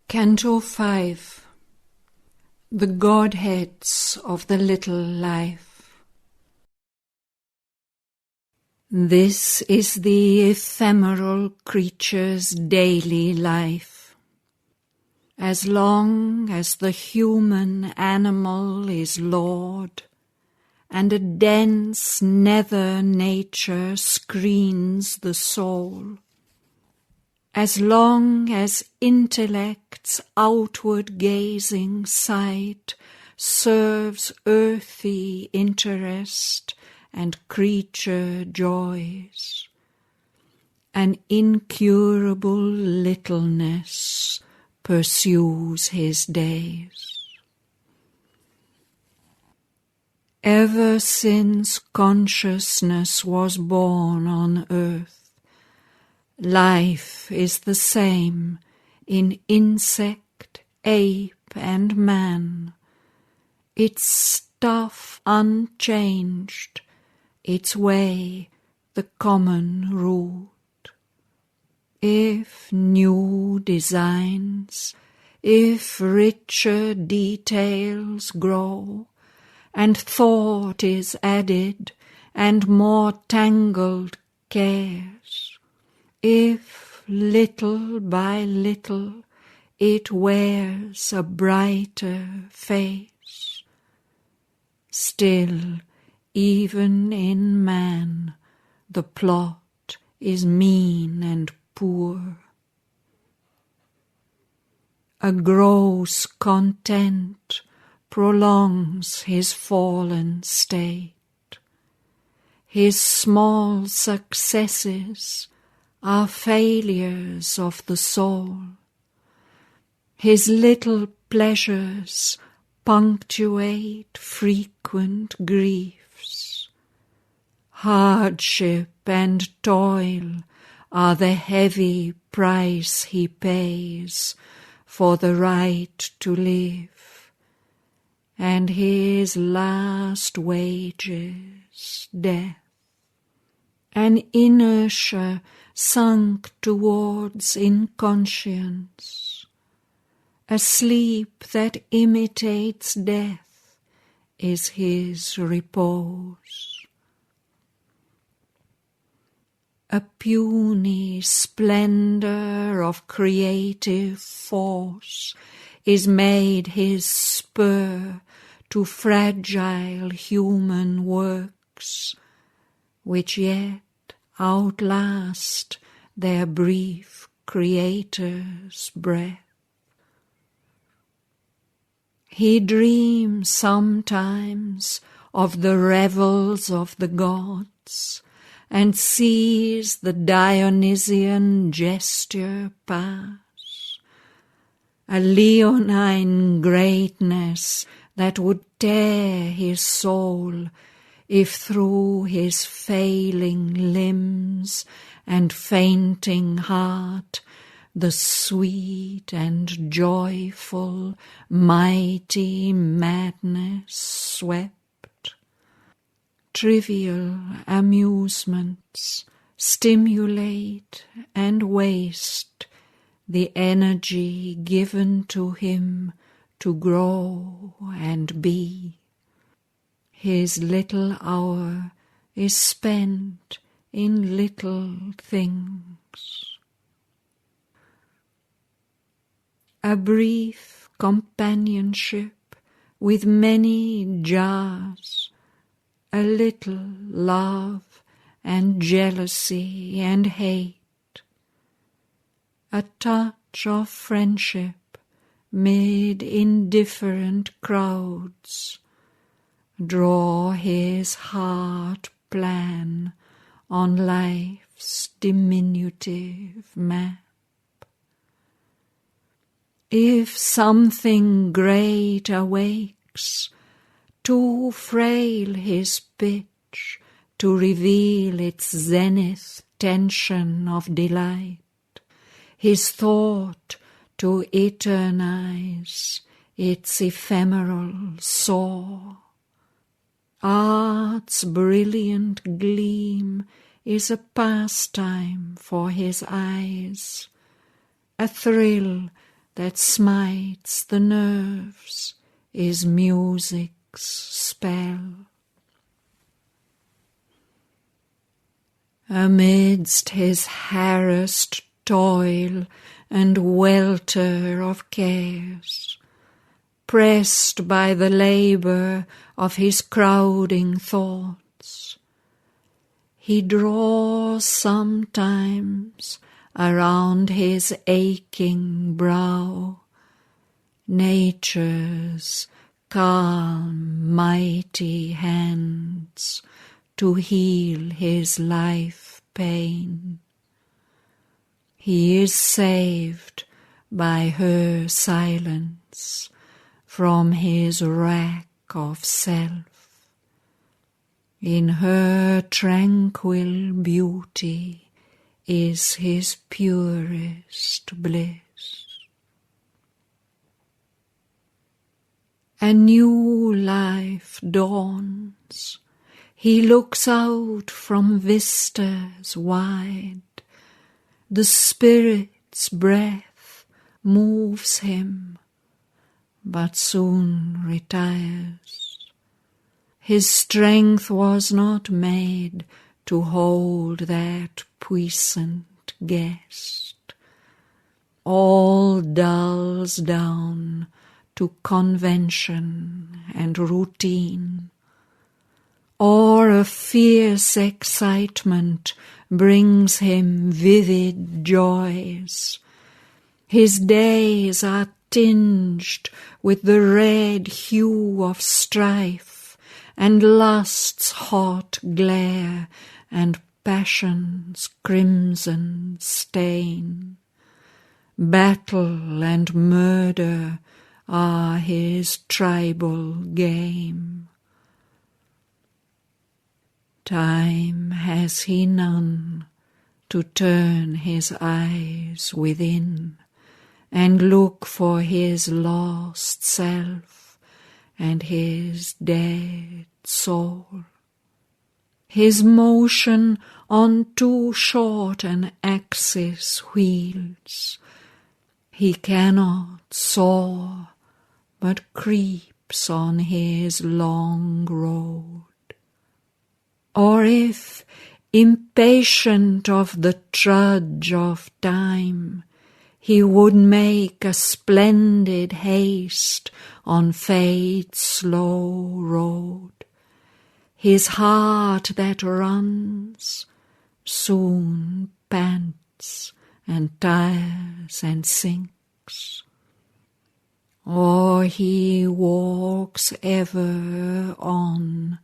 Canto 5. The Godheads of the Little Life. This is the ephemeral creature's daily life. As long as the human animal is lord, and a dense nether nature screens the soul, as long as intellect's outward-gazing sight serves earthy interest and creature joys, an incurable littleness pursues his days. Ever since consciousness was born on earth, life is the same in insect, ape, and man, its stuff unchanged, its way the common root. If new designs, if richer details grow, and thought is added, and more tangled cares, if little by little it wears a brighter face, still even in man the plot is mean and poor. A gross content prolongs his fallen state. His small successes are failures of the soul. His little pleasures punctuate frequent griefs. Hardship and toil are the heavy price he pays for the right to live, and his last wages death. An inertia sunk towards inconscience, a sleep that imitates death is his repose. A puny splendor of creative force is made his spur to fragile human works, which yet outlast their brief creator's breath. He dreams sometimes of the revels of the gods, and sees the Dionysian gesture pass, a leonine greatness that would tear his soul if through his failing limbs and fainting heart the sweet and joyful mighty madness swept. Trivial amusements stimulate and waste the energy given to him to grow and be. His little hour is spent in little things. A brief companionship with many jars, a little love and jealousy and hate, a touch of friendship mid indifferent crowds, draw his heart plan on life's diminutive map. If something great awakes, too frail his pitch to reveal its zenith tension of delight, his thought to eternize its ephemeral soar. Art's brilliant gleam is a pastime for his eyes, a thrill that smites the nerves is music's spell. Amidst his harassed toil and welter of cares, pressed by the labour of his crowding thoughts, he draws sometimes around his aching brow nature's calm, mighty hands to heal his life pain. He is saved by her silence from his rack of self. In her tranquil beauty is his purest bliss. A new life dawns. He looks out from vistas wide. The Spirit's breath moves him, but soon retires. His strength was not made to hold that puissant guest. All dulls down to convention and routine, or a fierce excitement brings him vivid joys. His days are tinged with the red hue of strife, and lust's hot glare, and passion's crimson stain. Battle and murder are his tribal game. Time has he none to turn his eyes within and look for his lost self and his dead soul. His motion on too short an axis wheels. He cannot soar, but creeps on his long road. Or if, impatient of the trudge of time, he would make a splendid haste on fate's slow road, his heart that runs soon pants and tires and sinks. Or he walks ever on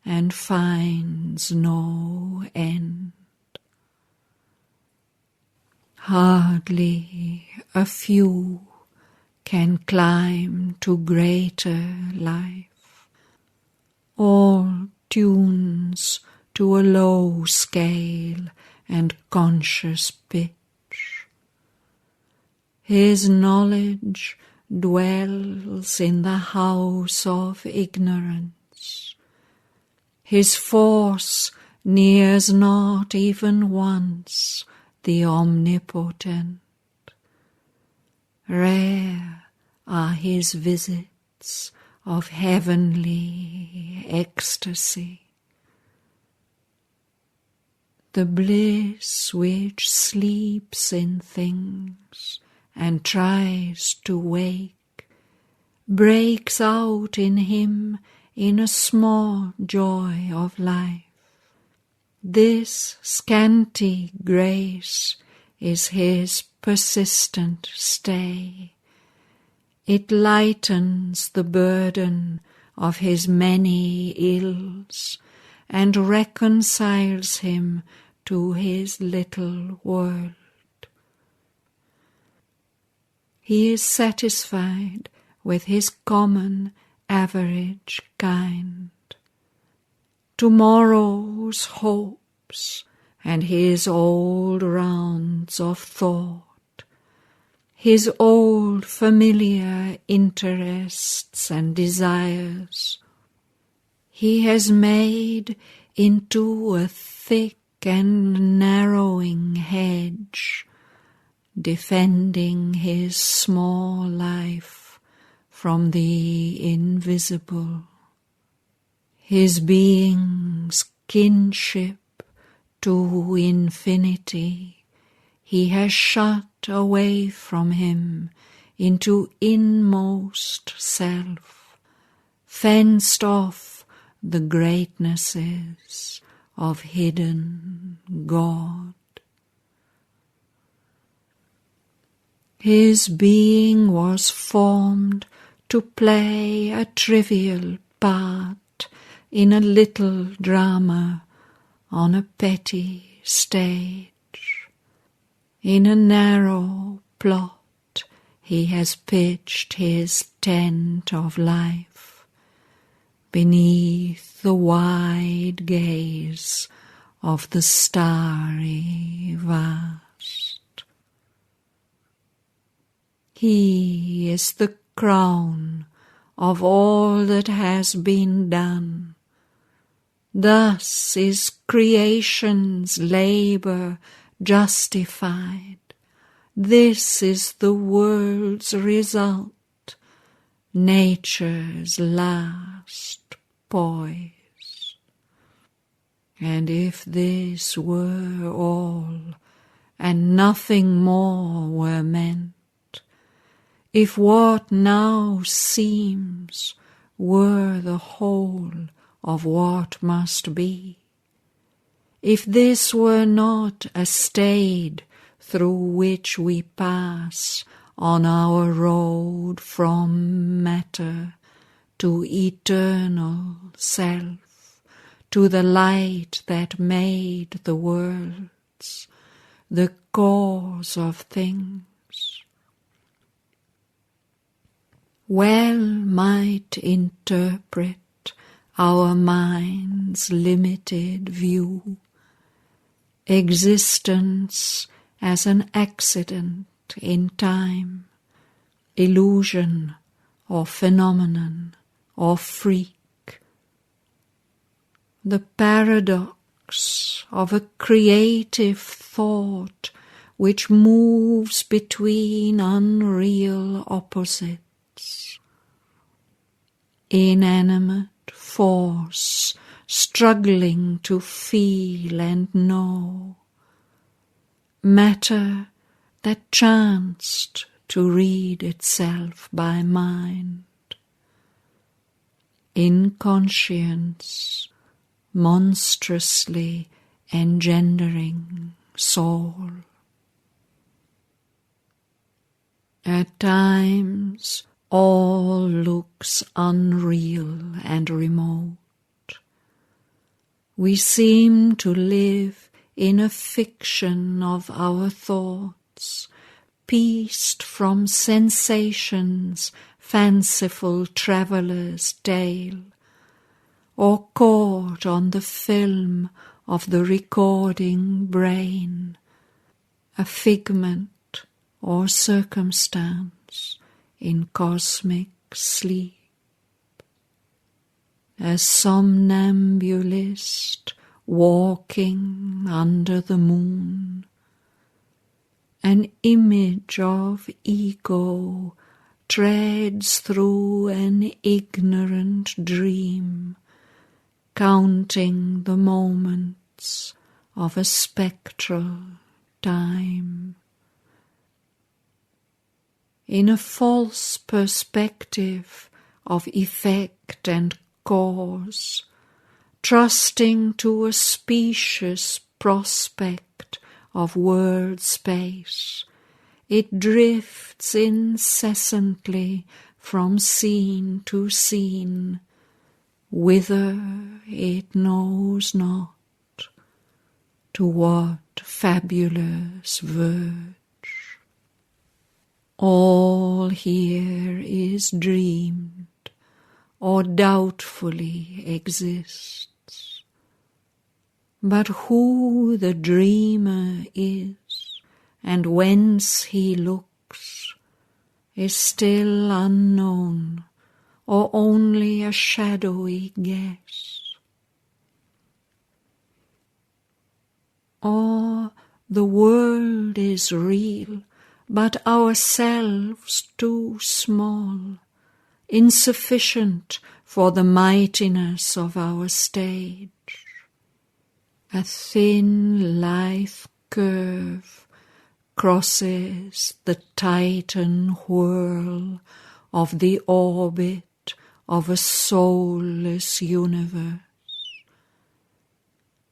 and finds no end. Hardly a few can climb to greater life. All tunes to a low scale and conscious pitch. His knowledge dwells in the house of ignorance. His force nears not even once the omnipotent. Rare are his visits of heavenly ecstasy. The bliss which sleeps in things and tries to wake breaks out in him in a small joy of life. This scanty grace is his persistent stay. It lightens the burden of his many ills and reconciles him to his little world. He is satisfied with his common average kind. Tomorrow's hopes and his old rounds of thought, his old familiar interests and desires, he has made into a thick and narrowing hedge, defending his small life from the invisible. His being's kinship to infinity he has shut away from him into inmost self, fenced off the greatnesses of hidden God. His being was formed to play a trivial part in a little drama on a petty stage. In a narrow plot he has pitched his tent of life beneath the wide gaze of the starry vast. He is the crown of all that has been done. Thus is creation's labour justified. This is the world's result, nature's last poise. And if this were all, and nothing more were meant, if what now seems were the whole of what must be, if this were not a stade through which we pass on our road from matter to eternal self, to the light that made the worlds, the cause of things, well might interpret our mind's limited view existence as an accident in time, illusion or phenomenon or freak, the paradox of a creative thought which moves between unreal opposites. Inanimate force struggling to feel and know, matter that chanced to read itself by mind, inconscience monstrously engendering soul. At times all looks unreal and remote. We seem to live in a fiction of our thoughts, pieced from sensation's fanciful traveller's tale, or caught on the film of the recording brain, a figment or circumstance in cosmic sleep. A somnambulist walking under the moon, an image of ego treads through an ignorant dream, counting the moments of a spectral time. In a false perspective of effect and cause, trusting to a specious prospect of world space, it drifts incessantly from scene to scene, whither it knows not, to what fabulous verge. All here is dreamed, or doubtfully exists. But who the dreamer is, and whence he looks, is still unknown, or only a shadowy guess. Or the world is real, but ourselves too small, insufficient for the mightiness of our stage. A thin, lithe curve crosses the titan whirl of the orbit of a soulless universe,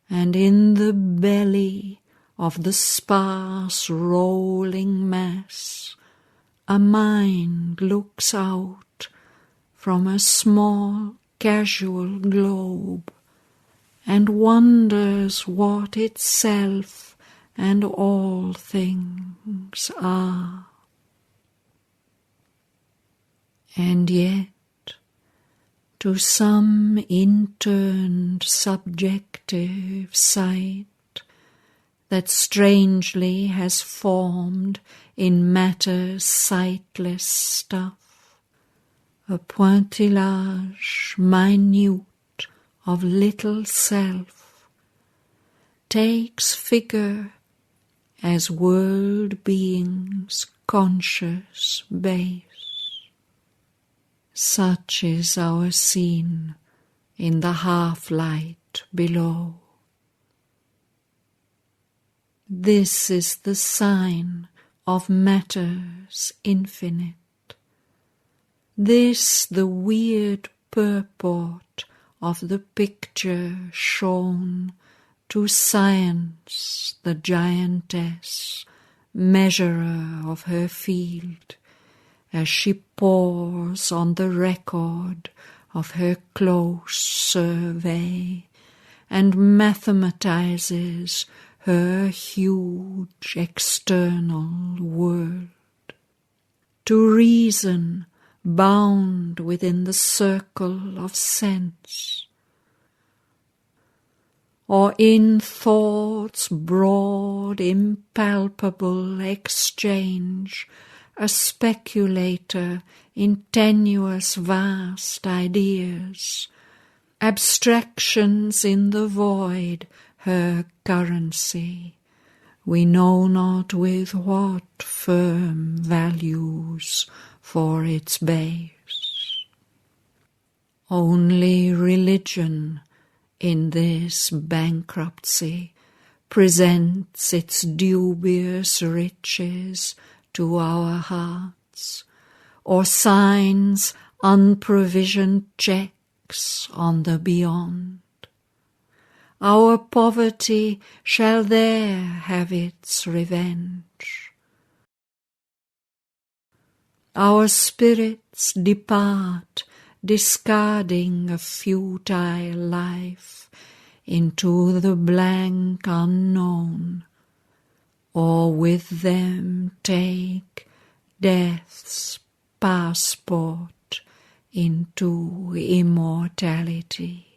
and in the belly of the sparse rolling mass a mind looks out from a small casual globe and wonders what itself and all things are. And yet, to some interned subjective sight that strangely has formed in matter's sightless stuff, a pointillage minute of little self takes figure as world being's conscious base. Such is our scene in the half-light below. This is the sign of matter's infinite. This the weird purport of the picture shown to science, the giantess, measurer of her field, as she pores on the record of her close survey and mathematizes her huge external world. To reason bound within the circle of sense, or in thought's broad, impalpable exchange, a speculator in tenuous, vast ideas, abstractions in the void, her currency, we know not with what firm values for its base. Only religion in this bankruptcy presents its dubious riches to our hearts, or signs unprovisioned checks on the beyond. Our poverty shall there have its revenge. Our spirits depart, discarding a futile life into the blank unknown, or with them take death's passport into immortality.